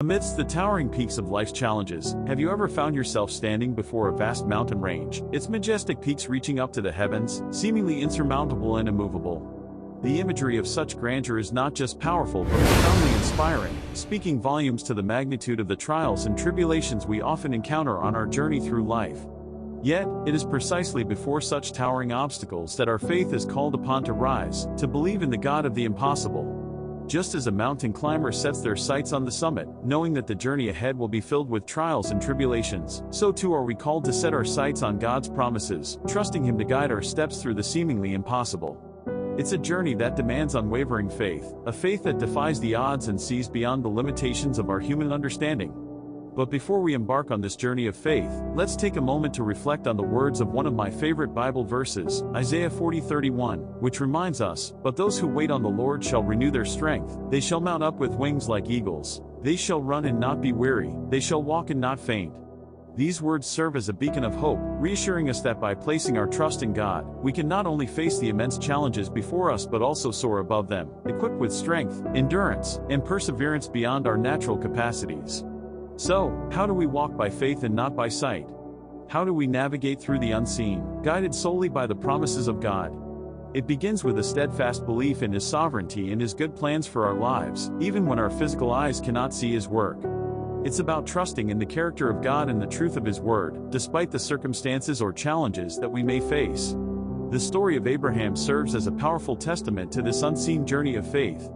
Amidst the towering peaks of life's challenges, have you ever found yourself standing before a vast mountain range, its majestic peaks reaching up to the heavens, seemingly insurmountable and immovable? The imagery of such grandeur is not just powerful but profoundly inspiring, speaking volumes to the magnitude of the trials and tribulations we often encounter on our journey through life. Yet, it is precisely before such towering obstacles that our faith is called upon to rise, to believe in the God of the impossible. Just as a mountain climber sets their sights on the summit, knowing that the journey ahead will be filled with trials and tribulations, so too are we called to set our sights on God's promises, trusting Him to guide our steps through the seemingly impossible. It's a journey that demands unwavering faith, a faith that defies the odds and sees beyond the limitations of our human understanding. But before we embark on this journey of faith, let's take a moment to reflect on the words of one of my favorite Bible verses, Isaiah 40:31, which reminds us, "But those who wait on the Lord shall renew their strength, they shall mount up with wings like eagles, they shall run and not be weary, they shall walk and not faint." These words serve as a beacon of hope, reassuring us that by placing our trust in God, we can not only face the immense challenges before us but also soar above them, equipped with strength, endurance, and perseverance beyond our natural capacities. So, how do we walk by faith and not by sight? How do we navigate through the unseen, guided solely by the promises of God? It begins with a steadfast belief in His sovereignty and His good plans for our lives, even when our physical eyes cannot see His work. It's about trusting in the character of God and the truth of His word, despite the circumstances or challenges that we may face. The story of Abraham serves as a powerful testament to this unseen journey of faith.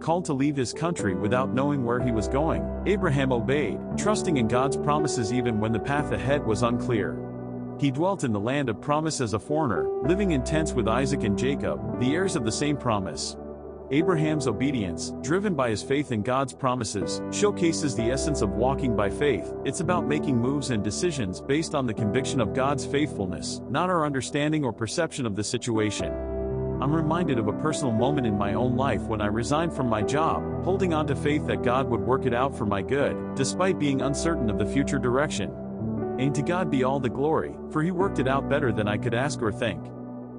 Called to leave his country without knowing where he was going, Abraham obeyed, trusting in God's promises even when the path ahead was unclear. He dwelt in the land of promise as a foreigner, living in tents with Isaac and Jacob, the heirs of the same promise. Abraham's obedience, driven by his faith in God's promises, showcases the essence of walking by faith. It's about making moves and decisions based on the conviction of God's faithfulness, not our understanding or perception of the situation. I'm reminded of a personal moment in my own life when I resigned from my job, holding on to faith that God would work it out for my good, despite being uncertain of the future direction. And to God be all the glory, for He worked it out better than I could ask or think.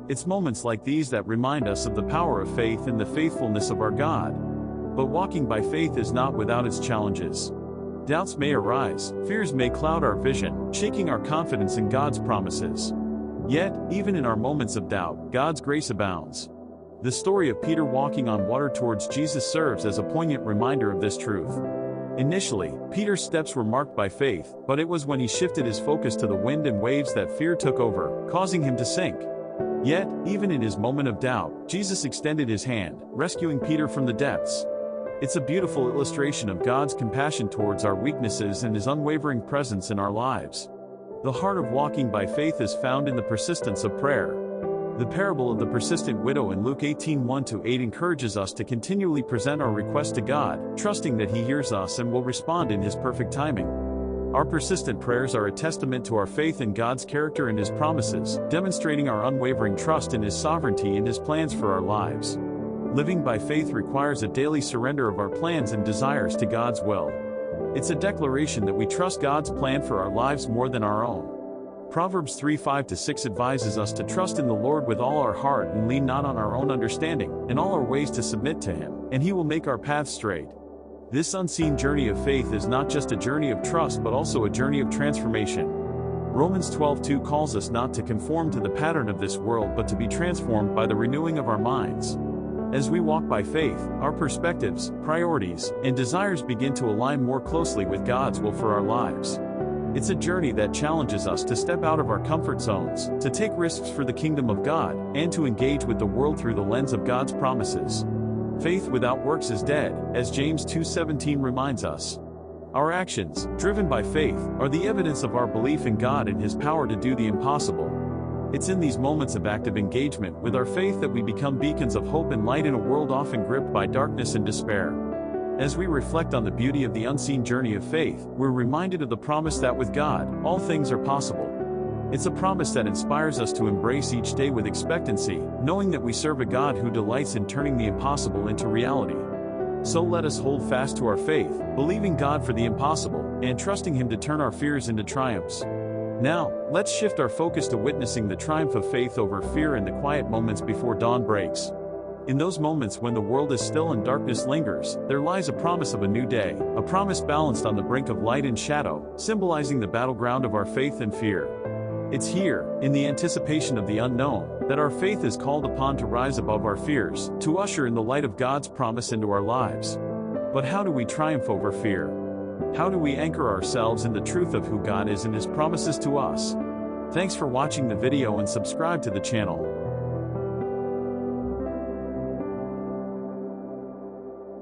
It's moments like these that remind us of the power of faith and the faithfulness of our God. But walking by faith is not without its challenges. Doubts may arise, fears may cloud our vision, shaking our confidence in God's promises. Yet, even in our moments of doubt, God's grace abounds. The story of Peter walking on water towards Jesus serves as a poignant reminder of this truth. Initially, Peter's steps were marked by faith, but it was when he shifted his focus to the wind and waves that fear took over, causing him to sink. Yet, even in his moment of doubt, Jesus extended His hand, rescuing Peter from the depths. It's a beautiful illustration of God's compassion towards our weaknesses and His unwavering presence in our lives. The heart of walking by faith is found in the persistence of prayer. The parable of the persistent widow in Luke 18:1-8 encourages us to continually present our requests to God, trusting that He hears us and will respond in His perfect timing. Our persistent prayers are a testament to our faith in God's character and His promises, demonstrating our unwavering trust in His sovereignty and His plans for our lives. Living by faith requires a daily surrender of our plans and desires to God's will. It's a declaration that we trust God's plan for our lives more than our own. Proverbs 3:5-6 advises us to trust in the Lord with all our heart and lean not on our own understanding, in all our ways to submit to Him, and He will make our paths straight. This unseen journey of faith is not just a journey of trust but also a journey of transformation. Romans 12:2 calls us not to conform to the pattern of this world but to be transformed by the renewing of our minds. As we walk by faith, our perspectives, priorities, and desires begin to align more closely with God's will for our lives. It's a journey that challenges us to step out of our comfort zones, to take risks for the kingdom of God, and to engage with the world through the lens of God's promises. Faith without works is dead, as James 2:17 reminds us. Our actions, driven by faith, are the evidence of our belief in God and His power to do the impossible. It's in these moments of active engagement with our faith that we become beacons of hope and light in a world often gripped by darkness and despair. As we reflect on the beauty of the unseen journey of faith, we're reminded of the promise that with God, all things are possible. It's a promise that inspires us to embrace each day with expectancy, knowing that we serve a God who delights in turning the impossible into reality. So let us hold fast to our faith, believing God for the impossible, and trusting Him to turn our fears into triumphs. Now, let's shift our focus to witnessing the triumph of faith over fear in the quiet moments before dawn breaks. In those moments when the world is still and darkness lingers, there lies a promise of a new day, a promise balanced on the brink of light and shadow, symbolizing the battleground of our faith and fear. It's here, in the anticipation of the unknown, that our faith is called upon to rise above our fears, to usher in the light of God's promise into our lives. But how do we triumph over fear? How do we anchor ourselves in the truth of who God is and His promises to us? Thanks for watching the video and subscribe to the channel.